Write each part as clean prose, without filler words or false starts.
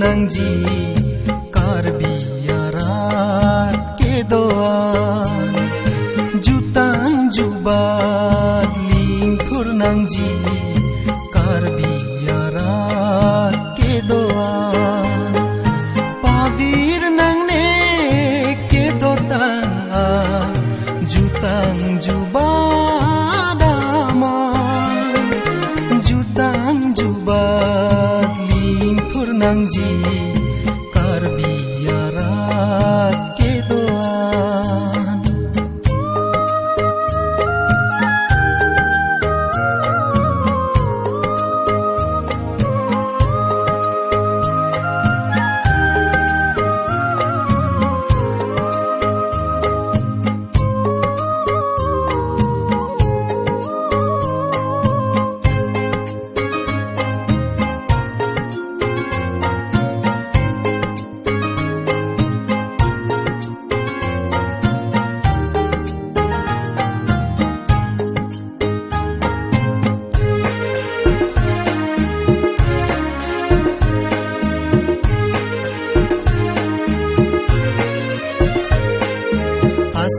nangji karbiarat kedoan jutang jubat lingkur nangji karbiarat kedoan pavir nang ne kedotan jutang jubat aman jutang jubat lingkur nangji karbiarat kedoan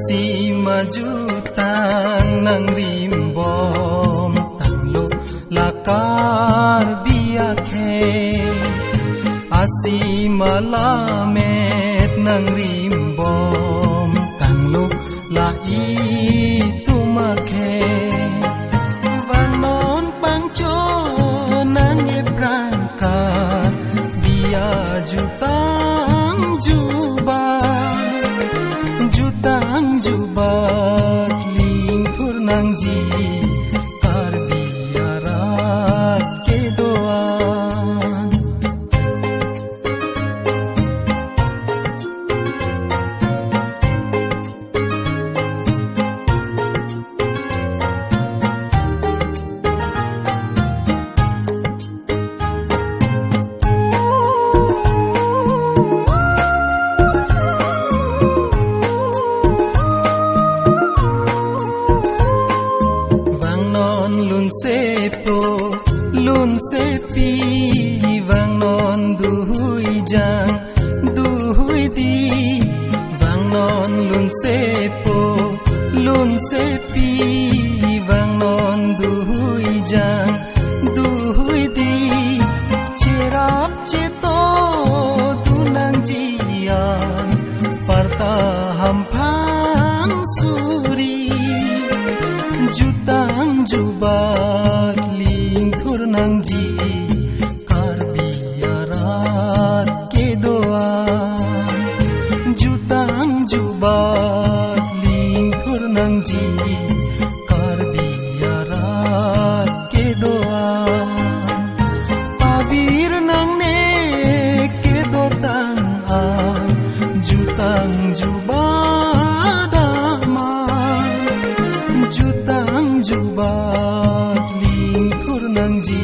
si majutan nang rimbom tanglo lakar biakhe asi malamet nang rimbom tanglo lai tumakhe vanon pangcho nang ebrangkat dia jutang jubat jutang jubat lingkur nangji karbiarat kedoan lun sepi vang non duhui jang duhui di vang non lun sepi vang non duhui jang duhui di cerap ceto tunang jian parta hampang suri jutang jubat lingkur nangji karbiarat kedoan jutang jubat lingkur nangji karbiarat kedoan pabir nang ne kedotang jutang jubat aman jutang jubat lingkur nangji